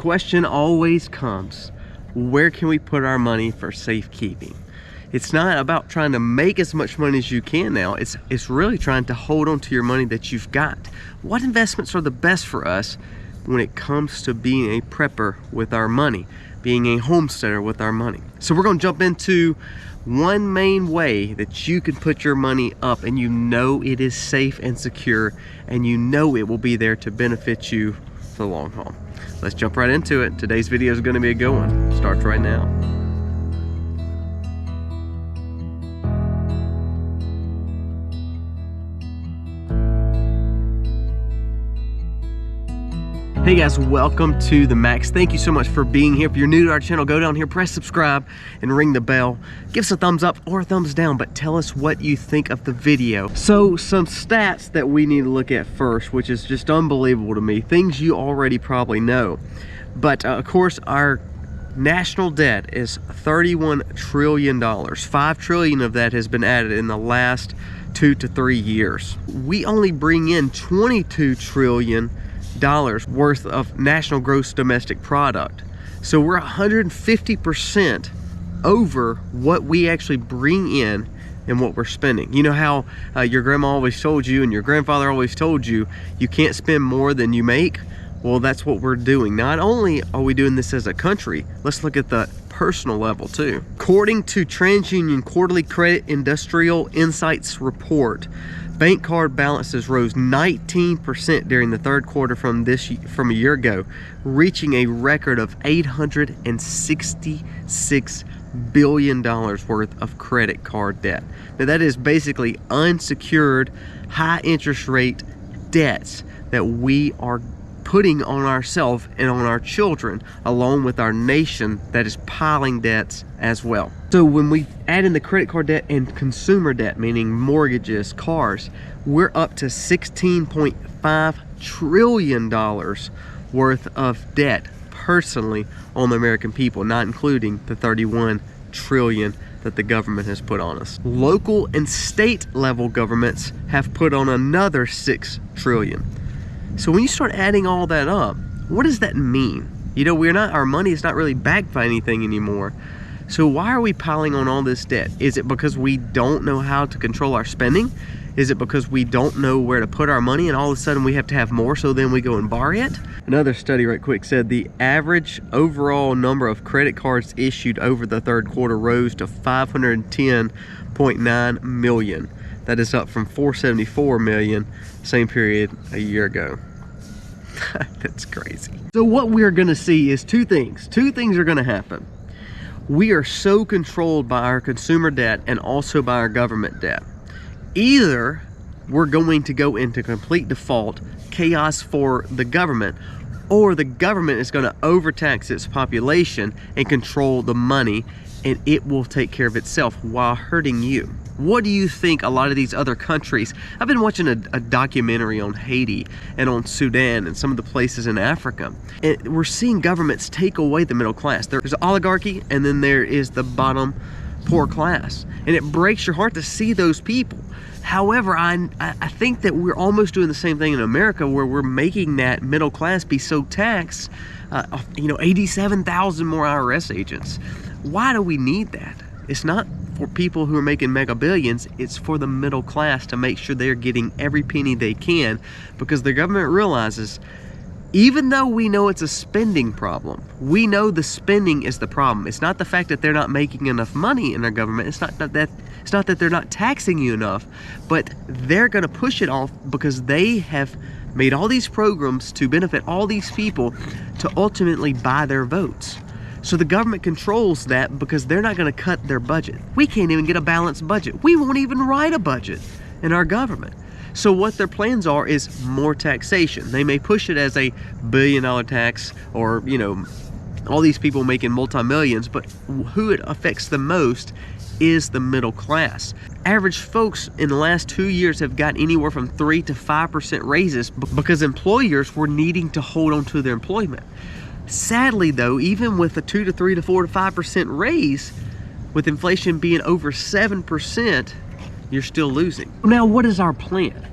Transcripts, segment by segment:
question always comes, where can we put our money for safekeeping? It's not about trying to make as much money as you can now. It's really trying to hold on to your money that you've got. What investments are the best for us when it comes to being a prepper with our money, being a homesteader with our money? So we're going to jump into one main way that you can put your money up and you know it is safe and secure and you know it will be there to benefit you for the long haul. Let's jump right into it. Today's video is going to be a good one. Starts right now. Hey guys, welcome to the Max. Thank you so much for being here. If you're new to our channel, go down here, press subscribe and ring the bell. Give us a thumbs up or a thumbs down, but tell us what you think of the video. So some stats that we need to look at first, which is just unbelievable to me, things you already probably know. But of course, our national debt is $31 trillion. $5 trillion of that has been added in the last 2 to 3 years. We only bring in $22 trillion worth of national gross domestic product. So we're 150% over what we actually bring in and what we're spending. You know how your grandma always told you and your grandfather always told you, you can't spend more than you make? Well, that's what we're doing. Not only are we doing this as a country, let's look at the personal level too. According to TransUnion Quarterly Credit Industrial Insights Report, bank card balances rose 19% during the third quarter from a year ago, reaching a record of $866 billion worth of credit card debt. Now that is basically unsecured, high interest rate debts that we are putting on ourselves and on our children, along with our nation that is piling debts as well. So when we add in the credit card debt and consumer debt, meaning mortgages, cars, we're up to $16.5 trillion worth of debt personally on the American people, not including the $31 trillion that the government has put on us. Local and state level governments have put on another $6 trillion. So when you start adding all that up, what does that mean? You know, our money is not really backed by anything anymore. So why are we piling on all this debt? Is it because we don't know how to control our spending? Is it because we don't know where to put our money and all of a sudden we have to have more, so then we go and borrow it? Another study right quick said the average overall number of credit cards issued over the third quarter rose to 510.9 million. That is up from 474 million same period a year ago. That's crazy. So what we're gonna see is two things. Two things are gonna happen. We are so controlled by our consumer debt and also by our government debt. Either we're going to go into complete default, chaos for the government, or the government is gonna overtax its population and control the money, and it will take care of itself while hurting you. What do you think a lot of these other countries? I've been watching a documentary on Haiti and on Sudan and some of the places in Africa. And we're seeing governments take away the middle class. There's oligarchy and then there is the bottom poor class. And it breaks your heart to see those people. However, I think that we're almost doing the same thing in America, where we're making that middle class be so taxed. 87,000 more IRS agents. Why do we need that? It's not for people who are making mega billions, it's for the middle class to make sure they're getting every penny they can, because the government realizes, even though we know it's a spending problem, we know the spending is the problem. It's not the fact that they're not making enough money in their government. It's not that they're not taxing you enough, but they're gonna push it off because they have made all these programs to benefit all these people to ultimately buy their votes. So the government controls that because they're not going to cut their budget. We can't even get a balanced budget. We won't even write a budget in our government. So what their plans are is more taxation. They may push it as a $1 billion tax, or, you know, all these people making multi-millions, but who it affects the most is the middle class. Average folks in the last 2 years have got anywhere from 3 to 5% raises because employers were needing to hold on to their employment. Sadly though, even with a 2 to 3 to 4 to 5% raise, with inflation being over 7%, you're still losing. Now, what is our plan?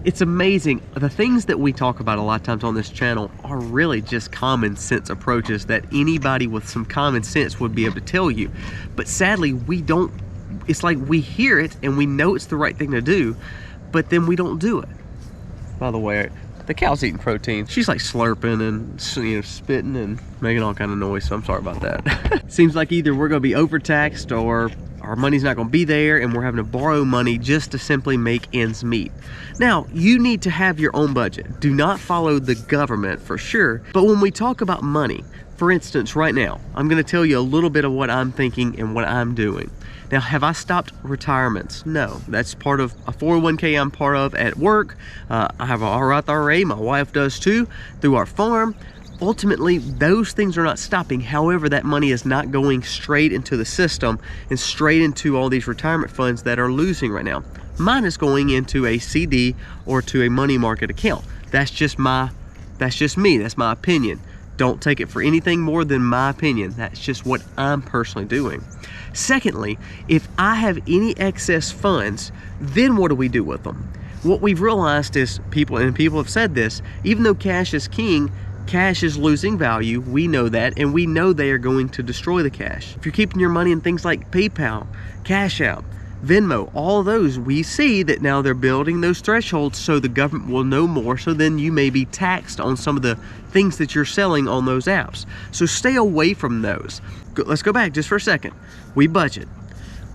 It's amazing. The things that we talk about a lot of times on this channel are really just common sense approaches that anybody with some common sense would be able to tell you. But sadly, we don't. It's like we hear it and we know it's the right thing to do, but then we don't do it. By the way, the cow's eating protein. She's like slurping and, you know, spitting and making all kind of noise, so I'm sorry about that. Seems like either we're gonna be overtaxed or our money's not gonna be there and we're having to borrow money just to simply make ends meet. Now, you need to have your own budget. Do not follow the government for sure. But when we talk about money, for instance, right now, I'm gonna tell you a little bit of what I'm thinking and what I'm doing. Now, have I stopped retirements? No, that's part of a 401k I'm part of at work. I have a Roth IRA, my wife does too, through our farm. Ultimately, those things are not stopping. However, that money is not going straight into the system and straight into all these retirement funds that are losing right now. Mine is going into a CD or to a money market account. That's just me. That's my opinion. Don't take it for anything more than my opinion. That's just what I'm personally doing. Secondly, if I have any excess funds, then what do we do with them? What we've realized is people have said this, even though cash is king, cash is losing value. We know that, and we know they are going to destroy the cash. If you're keeping your money in things like PayPal, Cash App, Venmo, all of those, we see that now they're building those thresholds so the government will know more, so then you may be taxed on some of the things that you're selling on those apps. So stay away from those. Let's go back just for a second. We budget.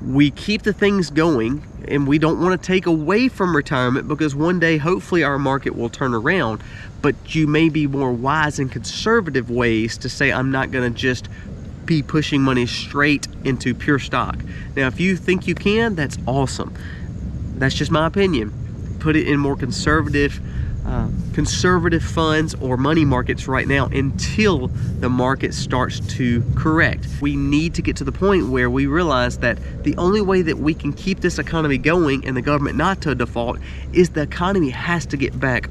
We keep the things going, and we don't want to take away from retirement because one day hopefully our market will turn around, but you may be more wise and conservative ways to say, I'm not going to just be pushing money straight into pure stock. Now, if you think you can, that's awesome. That's just my opinion. Put it in more conservative funds or money markets right now until the market starts to correct. We need to get to the point where we realize that the only way that we can keep this economy going and the government not to default is the economy has to get back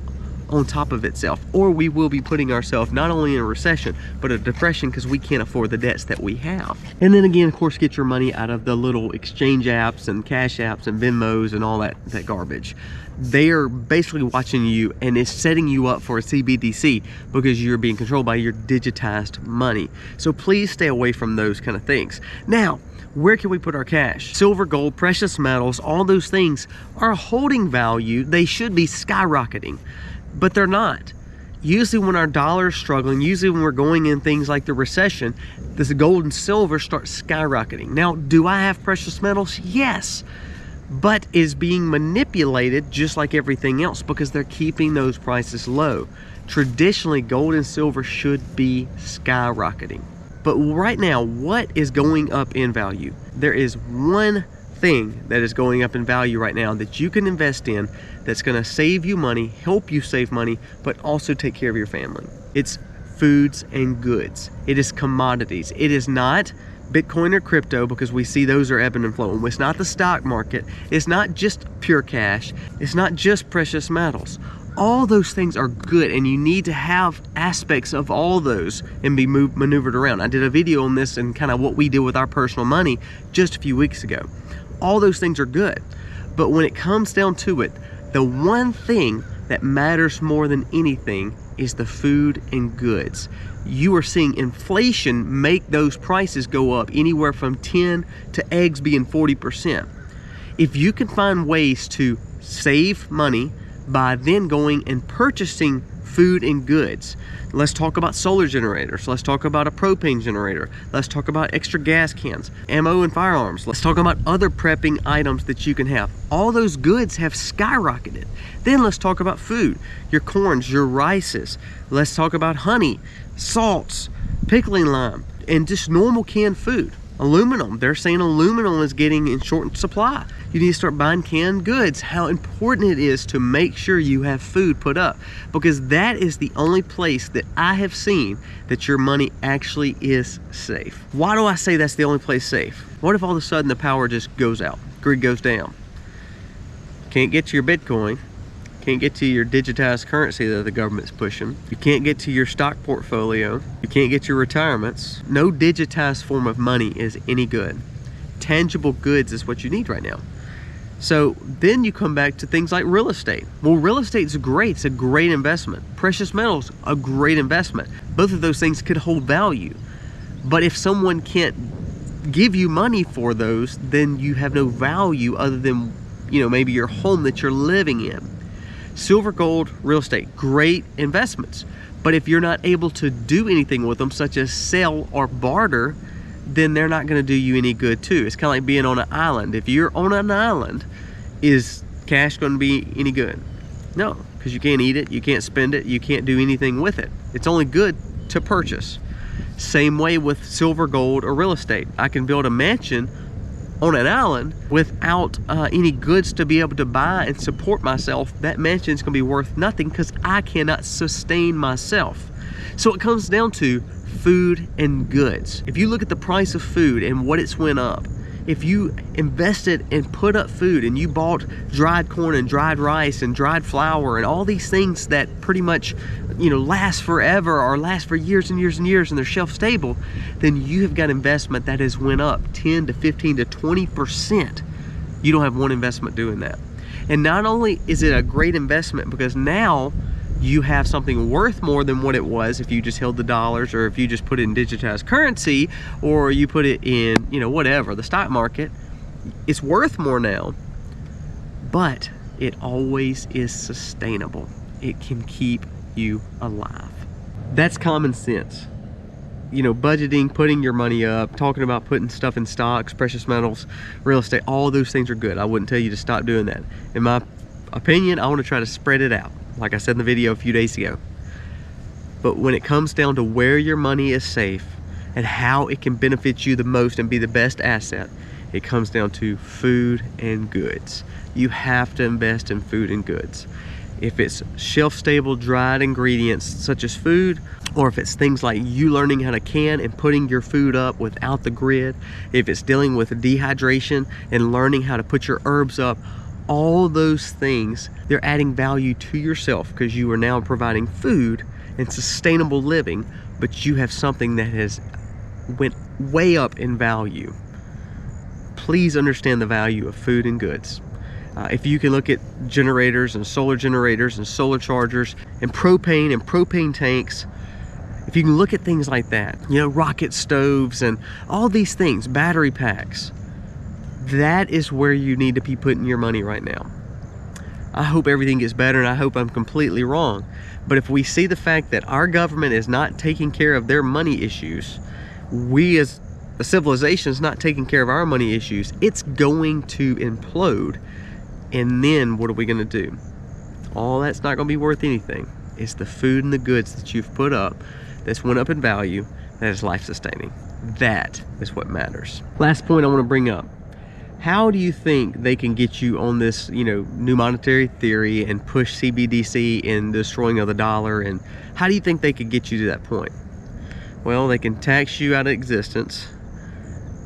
on top of itself, or we will be putting ourselves not only in a recession but a depression because we can't afford the debts that we have. And then again, of course, get your money out of the little exchange apps and cash apps and Venmos and all that garbage. They are basically watching you and it's setting you up for a CBDC because you're being controlled by your digitized money. So please stay away from those kind of things. Now, where can we put our cash? Silver, gold, precious metals, all those things are holding value. They should be skyrocketing, but they're not. Usually when our dollar is struggling, usually when we're going in things like the recession, this gold and silver starts skyrocketing. Now, do I have precious metals? Yes, but is being manipulated just like everything else because they're keeping those prices low. Traditionally, gold and silver should be skyrocketing. But right now, what is going up in value? There is one thing that is going up in value right now that you can invest in that's going to save you money, help you save money, but also take care of your family. It's foods and goods. It is commodities. It is not Bitcoin or crypto because we see those are ebbing and flowing. It's not the stock market. It's not just pure cash. It's not just precious metals. All those things are good, and you need to have aspects of all those and be maneuvered around. I did a video on this and kind of what we do with our personal money just a few weeks ago. All those things are good, but when it comes down to it, the one thing that matters more than anything is the food and goods. You are seeing inflation make those prices go up anywhere from 10 to eggs being 40%. If you can find ways to save money by then going and purchasing food and goods. Let's talk about solar generators. Let's talk about a propane generator. Let's talk about extra gas cans, ammo and firearms. Let's talk about other prepping items that you can have. All those goods have skyrocketed. Then let's talk about food, your corns, your rices. Let's talk about honey, salts, pickling lime, and just normal canned food. Aluminum, they're saying aluminum is getting in short supply. You need to start buying canned goods. How important it is to make sure you have food put up, because that is the only place that I have seen that your money actually is safe. Why do I say that's the only place safe? What if all of a sudden the power just goes out, grid goes down? Can't get to your Bitcoin, can't get to your digitized currency that the government's pushing. You can't get to your stock portfolio. You can't get your retirements. No digitized form of money is any good. Tangible goods is what you need right now. So then you come back to things like real estate. Well, real estate's great. It's a great investment. Precious metals, a great investment. Both of those things could hold value. But if someone can't give you money for those, then you have no value other than, you know, maybe your home that you're living in. Silver, gold, real estate, great investments. But if you're not able to do anything with them, such as sell or barter, then they're not going to do you any good too. It's kind of like being on an island. If you're on an island, is cash going to be any good? No, because you can't eat it, you can't spend it, you can't do anything with it. It's only good to purchase. Same way with silver, gold, or real estate. I can build a mansion on an island without any goods to be able to buy and support myself. That mansion is going to be worth nothing because I cannot sustain myself. So it comes down to food and goods. If you look at the price of food and what it's went up, if you invested and put up food and you bought dried corn and dried rice and dried flour and all these things that pretty much, you know, last forever or last for years and years and years and they're shelf stable, then you have got investment that has went up 10 to 15 to 20%. You don't have one investment doing that. And not only is it a great investment because now you have something worth more than what it was if you just held the dollars, or if you just put it in digitized currency, or you put it in, you know, whatever, the stock market. It's worth more now, but it always is sustainable. It can keep you alive. That's common sense. You know, budgeting, putting your money up, talking about putting stuff in stocks, precious metals, real estate, all those things are good. I wouldn't tell you to stop doing that. In my opinion, I want to try to spread it out, like I said in the video a few days ago. But when it comes down to where your money is safe and how it can benefit you the most and be the best asset, it comes down to food and goods. You have to invest in food and goods. If it's shelf-stable, dried ingredients such as food, or if it's things like you learning how to can and putting your food up without the grid, if it's dealing with dehydration and learning how to put your herbs up, all those things, they're adding value to yourself because you are now providing food and sustainable living, but you have something that has went way up in value. Please understand the value of food and goods. If you can look at generators and solar chargers and propane tanks, if you can look at things like that, you know, rocket stoves and all these things, battery packs, that is where you need to be putting your money right now. I hope everything gets better, and I hope I'm completely wrong. But if we see the fact that our government is not taking care of their money issues, we as a civilization is not taking care of our money issues, it's going to implode. And then what are we going to do? All that's not going to be worth anything. It's the food and the goods that you've put up that's went up in value, that is life sustaining. That is what matters. Last point I want to bring up. How do you think they can get you on this, you know, new monetary theory and push CBDC and destroying of the dollar? And how do you think they could get you to that point? Well, they can tax you out of existence.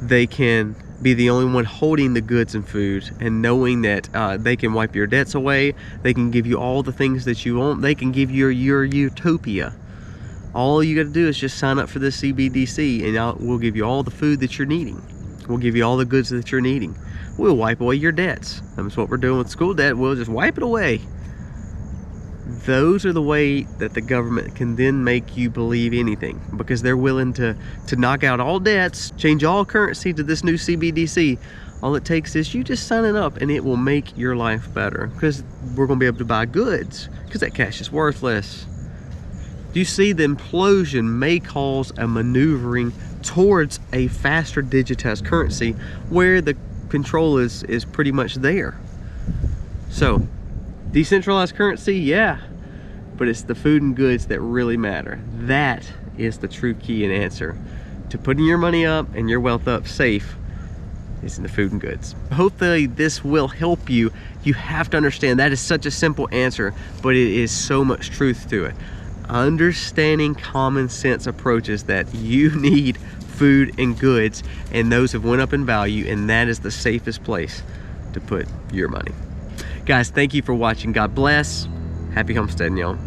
They can be the only one holding the goods and food and knowing that they can wipe your debts away. They can give you all the things that you want. They can give you your utopia. All you got to do is just sign up for this CBDC and we'll give you all the food that you're needing. We'll give you all the goods that you're needing. We'll wipe away your debts. That's what we're doing with school debt. We'll just wipe it away. Those are the way that the government can then make you believe anything, because they're willing to knock out all debts, change all currency to this new CBDC. All it takes is you just signing up and it will make your life better, because we're going to be able to buy goods because that cash is worthless. You see, the implosion may cause a maneuvering towards a faster digitized currency where the control is pretty much there. So decentralized currency, yeah, but it's the food and goods that really matter. That is the true key and answer to putting your money up and your wealth up safe, is in the food and goods. Hopefully this will help you. You have to understand that is such a simple answer, but it is so much truth to it. Understanding common sense approaches that you need food and goods, and those have went up in value, and that is the safest place to put your money. Guys, thank you for watching. God bless. Happy homesteading, y'all.